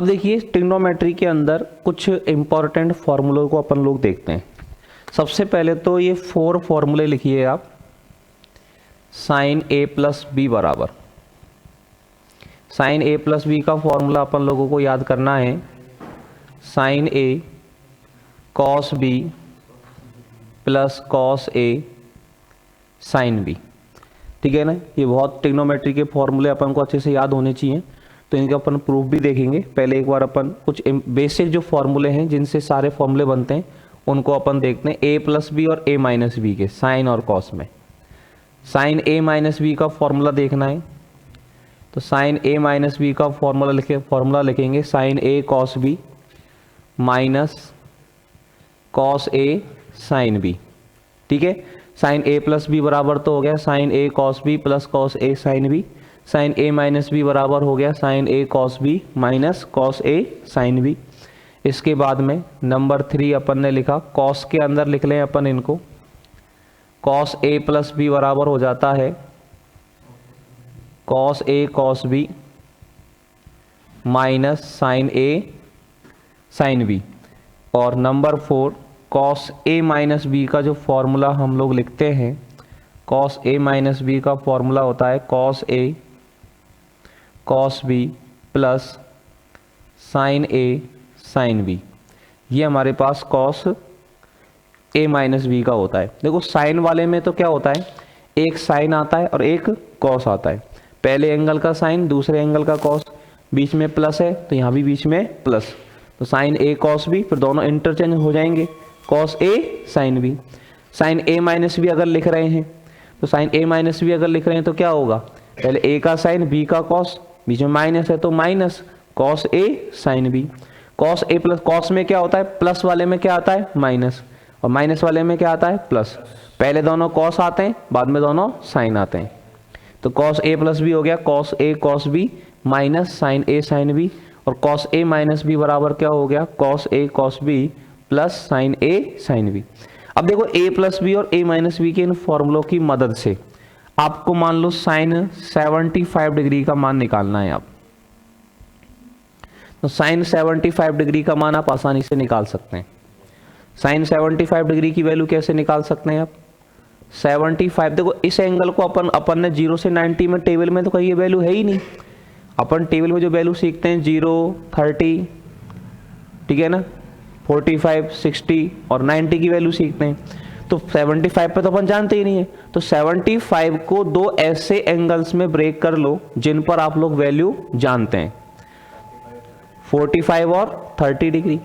अब देखिए ट्रिग्नोमेट्री के अंदर कुछ इंपॉर्टेंट फॉर्मूलों को अपन लोग देखते हैं। सबसे पहले तो ये 4 फॉर्मूले लिखिए आप। साइन ए प्लस बी बराबर, साइन ए प्लस बी का फॉर्मूला अपन लोगों को याद करना है, sign A cos B plus cos A sine B. ठीक है ना, ये बहुत ट्रिग्नोमेट्री के फॉर्मूले अपन को अच्छे से याद होने चाहिए, तो इनका अपन प्रूफ भी देखेंगे। पहले एक बार अपन कुछ बेसिक जो फॉर्मूले हैं जिनसे सारे फॉर्मूले बनते हैं उनको अपन देखते हैं। ए प्लस बी और ए माइनस बी के साइन और कॉस में साइन ए माइनस बी का फॉर्मूला देखना है, तो साइन ए माइनस बी का फॉर्मूला लिखेंगे sign A cos B minus cos A sine B. ठीक है, साइन ए प्लस बी बराबर तो हो गया sign A cos B plus cos A sine B, sign A minus B बराबर हो गया sign A cos B minus cos A sine B. इसके बाद में नंबर 3 अपन ने लिखा, कॉस के अंदर लिख लें अपन इनको, कॉस ए प्लस बी बराबर हो जाता है cos A cos B minus sign A sine B. और number 4 cos A minus B का जो फॉर्मूला हम लोग लिखते हैं, कॉस ए माइनस बी का फॉर्मूला होता है cos A cos B plus sign A sine B. ये हमारे पास कॉस ए माइनस बी का होता है। देखो साइन वाले में तो क्या होता है, एक साइन आता है और एक कॉस आता है। पहले एंगल का साइन, दूसरे एंगल का कॉस, बीच में प्लस है तो यहाँ भी बीच में प्लस, तो साइन ए कॉस बी, फिर दोनों इंटरचेंज हो जाएंगे, cos A sine B. Sign A minus B अगर लिख रहे हैं तो साइन ए माइनस बी अगर लिख रहे हैं तो क्या होगा, पहले ए का साइन बी का कॉस, बीच में माइनस है तो minus cos A sine B. Cos A plus, cos में क्या होता है, प्लस वाले में क्या आता है माइनस, और माइनस वाले में क्या आता है प्लस। पहले दोनों कॉस आते हैं, बाद में दोनों साइन आते हैं, तो कॉस ए प्लस बी हो गया cos A cos B minus sign A sine B. और कॉस ए माइनस बी बराबर क्या हो गया, cos A cos B plus sign A sine B. अब देखो ए प्लस बी और ए माइनस बी के इन फॉर्मूलों की मदद से आपको मान लो साइन 75 डिग्री का मान निकालना है। आप तो साइन 75 डिग्री का मान आप आसानी से निकाल सकते हैं। साइन 75 डिग्री की वैल्यू कैसे निकाल सकते हैं आप, 75, देखो इस एंगल को अपन ने 0 से 90 में टेबल में तो कहीं ये वैल्यू है ही नहीं। अपन टेबल में जो वैल्यू सीखते हैं 0, 30, ठीक है ना, 45, 60 और 90 की वैल्यू सीखते हैं, तो 75 पे तो अपन जानते ही नहीं है। तो 75 को 2 ऐसे एंगल्स में ब्रेक कर लो जिन पर आप लोग वैल्यू जानते हैं, 45 और 30 डिग्री।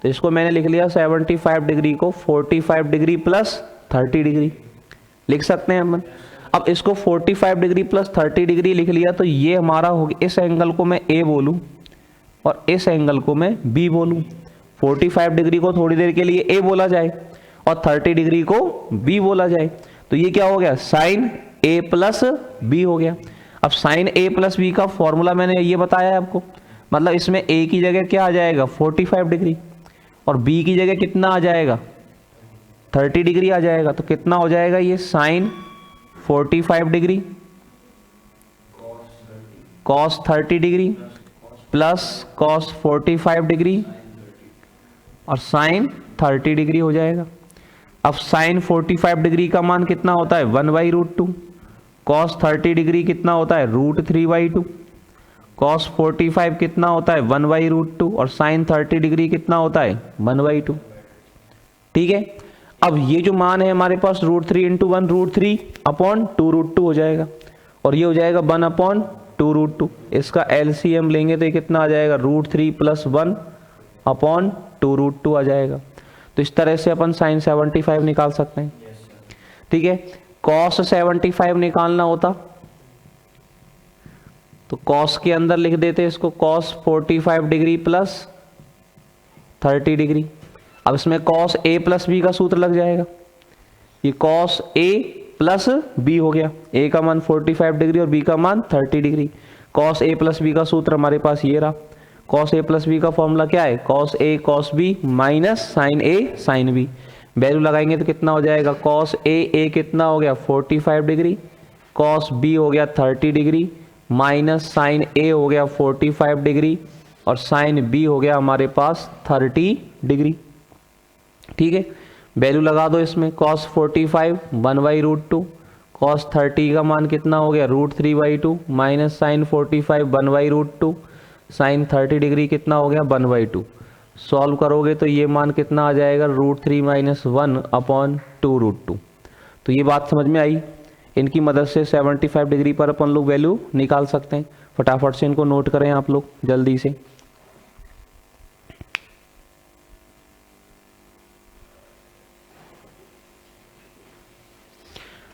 तो इसको मैंने लिख लिया 75 डिग्री को 45 डिग्री प्लस 30 डिग्री लिख सकते हैं अपन। अब इसको 45 डिग्री प्लस 30 डिग्री लिख लिया तो ये हमारा हो गया, इस एंगल को मैं ए बोलूं और इस एंगल को मैं बी बोलूं। 45 डिग्री को थोड़ी देर के लिए ए बोला जाए और 30 डिग्री को बी बोला जाए, तो ये क्या हो गया, साइन ए प्लस बी हो गया। अब साइन ए प्लस बी का फॉर्मूला मैंने ये बताया है आपको, मतलब इसमें ए की जगह क्या आ जाएगा 45 डिग्री और बी की जगह कितना आ जाएगा 30 डिग्री आ जाएगा। तो कितना हो जाएगा ये, sine 45 degree cos 30 degree plus cos 45 degree और साइन 30 डिग्री हो जाएगा। अब साइन 45 डिग्री का मान कितना होता है 1/√2, कॉस 30 डिग्री कितना होता है √3/2, कॉस 45 कितना होता है 1/√2 और साइन 30 डिग्री कितना होता है 1/2। ठीक है, अब ये जो मान है हमारे पास √3 × 1 √3/2√2 हो जाएगा और ये हो जाएगा 1/2√2। इसका LCM लेंगे तो ये कितना आ जाएगा √3 + 1/2√2 आ जाएगा। तो इस तरह से अपन साइन 75 निकाल सकते हैं। ठीक है, कॉस 75 निकालना होता तो कॉस के अंदर लिख देते इसको कॉस 45 डिग्री प्लस 30 डिग्री। अब इसमें कॉस ए प्लस बी का सूत्र लग जाएगा, ये कॉस ए प्लस बी हो गया, ए का मान 45 डिग्री और बी का मान 30 degree. Cos A plus B का सूत्र हमारे पास ये रहा, कॉस ए प्लस बी का फॉर्मूला क्या है, cos A cos B minus sign A sine B. Value लगाएंगे तो कितना हो जाएगा, कॉस ए कितना हो गया 45 डिग्री, कॉस बी हो गया 30 डिग्री, माइनस साइन ए हो गया 45 डिग्री, और साइन बी हो गया हमारे पास 30 डिग्री। ठीक है, वैल्यू लगा दो इसमें, cos 45 1/√2, cos 30 का मान कितना हो गया √3/2 माइनस साइन 45 1/√2, साइन 30 डिग्री कितना हो गया 1/2। सॉल्व करोगे तो ये मान कितना आ जाएगा √3 - 1/2√2। तो ये बात समझ में आई। इनकी मदद से 75 डिग्री पर अपन लोग वैल्यू निकाल सकते हैं। फटाफट से इनको नोट करें आप लोग जल्दी से।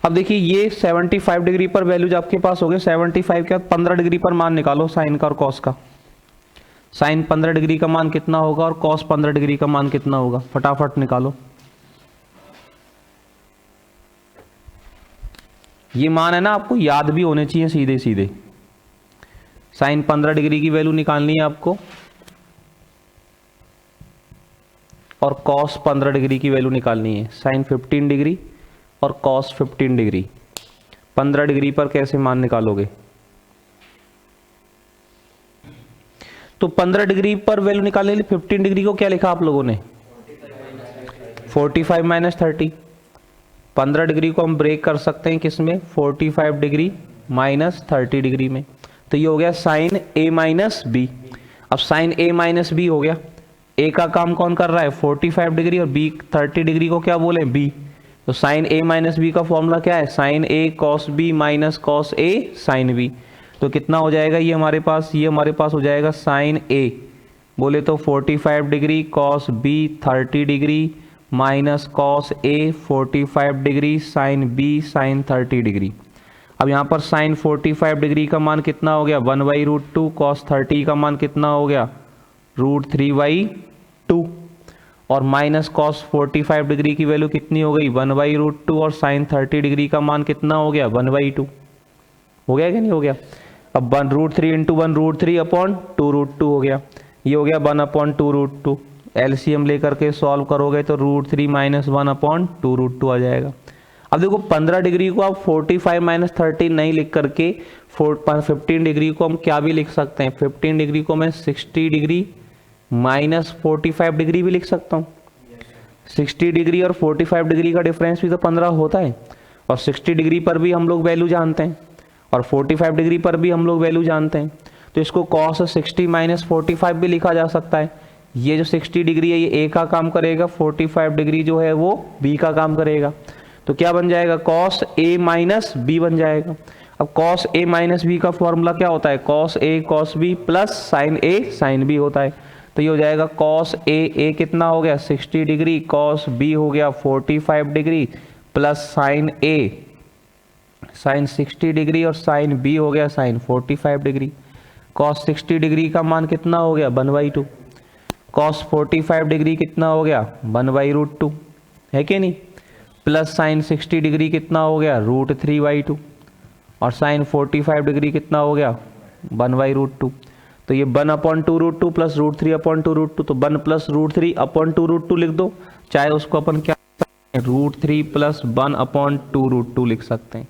अब देखिए ये 75 डिग्री पर वैल्यूज आपके पास हो गए। 75 के बाद 15 डिग्री पर मान निकालो साइन का और कॉस का। साइन 15 डिग्री का मान कितना होगा और कॉस 15 डिग्री का मान कितना होगा, फटाफट निकालो। ये मान है ना आपको याद भी होने चाहिए सीधे सीधे। साइन 15 डिग्री की वैल्यू निकालनी है आपको और कॉस 15 डिग्री की वैल्यू निकालनी है। साइन 15 डिग्री और कॉस 15 डिग्री। 15 डिग्री पर कैसे मान निकालोगे? तो 15 डिग्री पर वैल्यू निकालने के लिए 15 डिग्री को क्या लिखा आप लोगों ने 45 - 30। 15 डिग्री को हम ब्रेक कर सकते हैं किसमें 45 डिग्री माइनस 30 डिग्री में। तो ये हो गया साइन a - b। अब साइन a - b हो गया। a का काम कौन कर रहा है 45 डिग्री और b 30 डिग्री को क्या बोले b। तो साइन a - b का फॉर्मूला क्या है sine a cos b minus cos a sine b। तो कितना हो जाएगा ये हमारे पास हो जाएगा साइन a बोले तो 45 degree cos b 30 degree minus cos a 45 degree sine b sine 30 degree. अब यहाँ पर साइन 45 डिग्री का मान कितना हो गया 1/√2, cos 30 का मान कितना हो गया √3/2 और माइनस कॉस 45 डिग्री की वैल्यू कितनी हो गई 1/√2 और साइन 30 डिग्री का मान कितना हो गया 1/2। हो गया कि नहीं हो गया? अब 1√3 × 1√3/2√2 हो गया। ये हो गया 1/2√2। एलसीएम लेकर के सॉल्व करोगे तो √3 - 1/2√2 आ जाएगा। अब देखो 15 डिग्री को आप 45 - 30 नहीं लिख करके 15 डिग्री को हम क्या भी लिख सकते हैं 15 डिग्री को मैं 60 डिग्री माइनस 45 डिग्री भी लिख सकता हूँ। 60 डिग्री और 45 डिग्री का डिफरेंस भी तो 15 होता है और 60 डिग्री पर भी हम लोग वैल्यू जानते हैं और 45 डिग्री पर भी हम लोग वैल्यू जानते हैं। तो इसको cos 60 - 45 भी लिखा जा सकता है। ये जो 60 डिग्री है ये a का काम करेगा, 45 डिग्री जो है वो b का काम करेगा। तो क्या बन जाएगा cos a - b बन जाएगा। अब cos a - b का फॉर्मूला क्या होता है cos a cos b plus sin a sin b होता है। तो ये हो जाएगा cos a कितना हो गया 60 डिग्री cos b हो गया 45 degree plus sin a sin 60 degree और sin b हो गया sin 45 डिग्री। cos 60 डिग्री का मान कितना हो गया 1/2, cos 45 डिग्री कितना हो गया 1/√2 है कि नहीं, प्लस sin 60 डिग्री कितना हो गया √3/2 और sin 45 डिग्री कितना हो गया 1/√2। तो ये 1/2√2 प्लस √3/2√2 तो 1 + √3/2√2 लिख दो, चाहे उसको अपन क्या √3 + 1/2√2 लिख सकते हैं।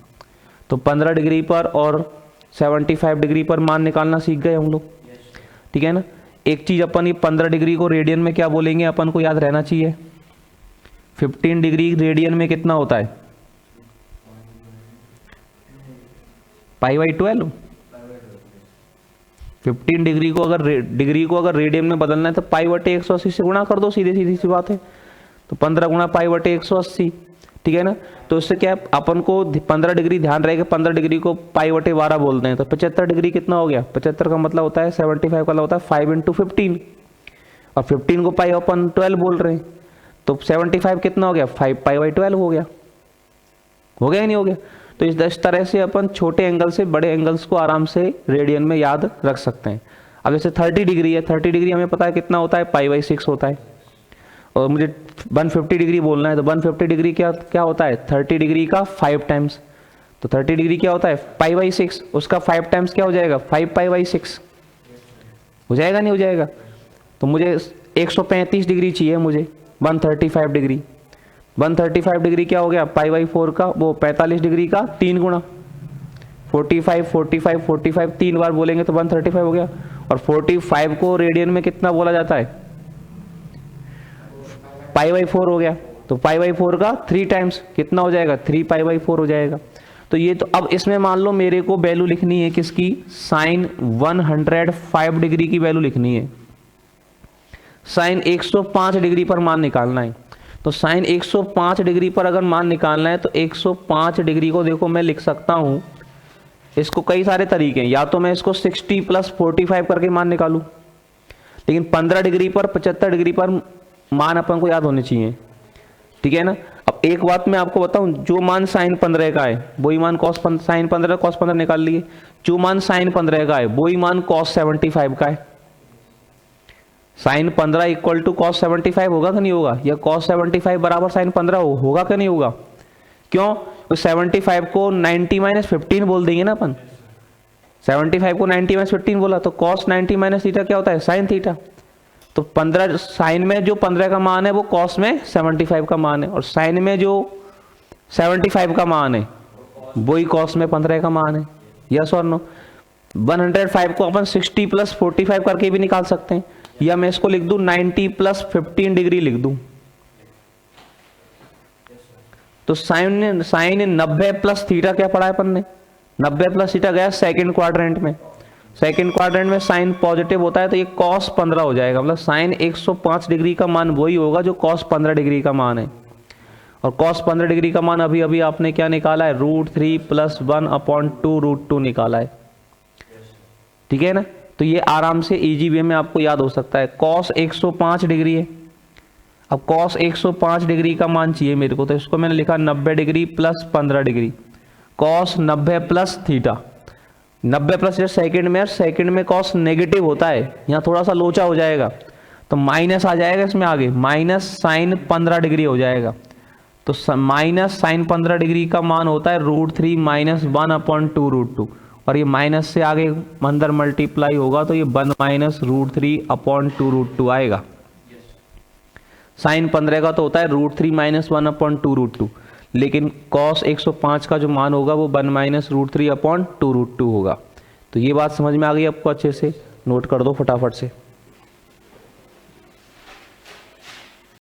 तो 15 डिग्री पर और 75 डिग्री पर मान निकालना सीख गए हम लोग, ठीक है ना। एक चीज अपन ये 15 डिग्री को रेडियन में क्या बोलेंगे अपन को याद रहना चाहिए। 15 डिग्री रेडियन में कितना होता है π/12। 15 डिग्री को अगर रेडियन में बदलना है तो π/180 से गुणा कर दो, सीधी सी बात है। तो 15 गुणा π/180, ठीक है ना। तो इससे क्या है अपन को 15 डिग्री ध्यान रहेगा, 15 डिग्री को π/12 बोलते हैं। तो 75 डिग्री कितना हो गया 75 का मतलब होता है 75 का मतलब होता है 5 × 15 और 15 को π/12 बोल रहे हैं। तो 75 कितना हो गया 5 π/12 हो गया या नहीं हो गया। तो इस तरह से अपन छोटे एंगल से बड़े एंगल्स को आराम से रेडियन में याद रख सकते हैं। अब जैसे 30 डिग्री है, 30 डिग्री हमें पता है कितना होता है π/6 होता है और मुझे 150 डिग्री बोलना है तो 150 डिग्री क्या होता है 30 डिग्री का 5 टाइम्स। तो 30 डिग्री क्या होता है π/6, उसका 5 टाइम्स क्या हो जाएगा 5 π/6 हो जाएगा नहीं हो जाएगा। तो मुझे 135 डिग्री चाहिए मुझे 135 डिग्री। 135 डिग्री क्या हो गया π/4 का वो 45 डिग्री का 3 गुणा 45 45 45 3 बार बोलेंगे तो 135 हो गया और 45 को रेडियन में कितना बोला जाता है, π/4 हो गया। तो π/4 का 3 टाइम्स कितना हो जाएगा, 3π/4 हो जाएगा। तो ये तो अब इसमें मान लो मेरे को वैल्यू लिखनी है किसकी, साइन 105 डिग्री की वैल्यू लिखनी है। साइन 105 डिग्री पर मान निकालना है। तो साइन 105 डिग्री पर अगर मान निकालना है तो 105 डिग्री को देखो मैं लिख सकता हूं, इसको कई सारे तरीके हैं, या तो मैं इसको 60 + 45 करके मान निकालूं, लेकिन 15 डिग्री पर 75 डिग्री पर मान अपन को याद होने चाहिए, ठीक है ना। अब एक बात मैं आपको बताऊं, जो मान साइन 15 का है वही मान साइन 15 कॉस 15 निकाल लिए, जो मान साइन 15 का है वही मान कॉस 75 का है। साइन 15 इक्वल टू कॉस 75 होगा कि नहीं होगा, या कॉस 75 बराबर साइन 15 होगा कि नहीं होगा। क्यों, तो 75 को 90 - 15 बोल देंगे ना अपन, 75 को 90 - 15 बोला तो कॉस 90 - थीटा क्या होता है, साइन थीटा। तो 15 साइन में जो 15 का मान है वो कॉस में 75 का मान है, और साइन में जो 75 का मान है वही कॉस में 15 का मान है। यस और नो। 105 को अपन 60 + 45 करके भी निकाल सकते हैं, या मैं इसको लिख दूं 90 + 15 डिग्री लिख दूं। तो साइन 90 + थीटा क्या पढ़ा है अपन ने, 90 + थीटा गया सेकंड क्वाड्रेंट में। सेकंड क्वाड्रेंट में साइन पॉजिटिव होता है तो ये cos 15 हो जाएगा, मतलब साइन 105 डिग्री का मान वही होगा जो cos 15 डिग्री का मान है। और cos 15 डिग्री का मान अभी अभी आपने क्या निकाला है, √3 + 1/2 √2 निकाला है, ठीक है ना। तो ये आराम से इजी वे में आपको याद हो सकता है। cos 105 डिग्री है, अब cos 105 डिग्री का मान चाहिए मेरे को, तो इसको मैंने लिखा 90 degree + 15 degree, cos 90 + theta. 90 + second में, सेकंड में cos नेगेटिव होता है, यहाँ थोड़ा सा लोचा हो जाएगा तो माइनस आ जाएगा इसमें आगे, माइनस साइन 15 डिग्री हो जाएगा। तो माइनस साइन 15 डिग्री का मान होता है √3 - 1/2 √2, और ये माइनस से आगे अंदर मल्टीप्लाई होगा तो ये 1 - √3/2 √2 आएगा। साइन 15 का तो होता है √3 - 1/2 √2, लेकिन cos 105 का जो मान होगा वो 1 - √3/2 √2 होगा। तो ये बात समझ में आ गई आपको, अच्छे से नोट कर दो फटाफट से।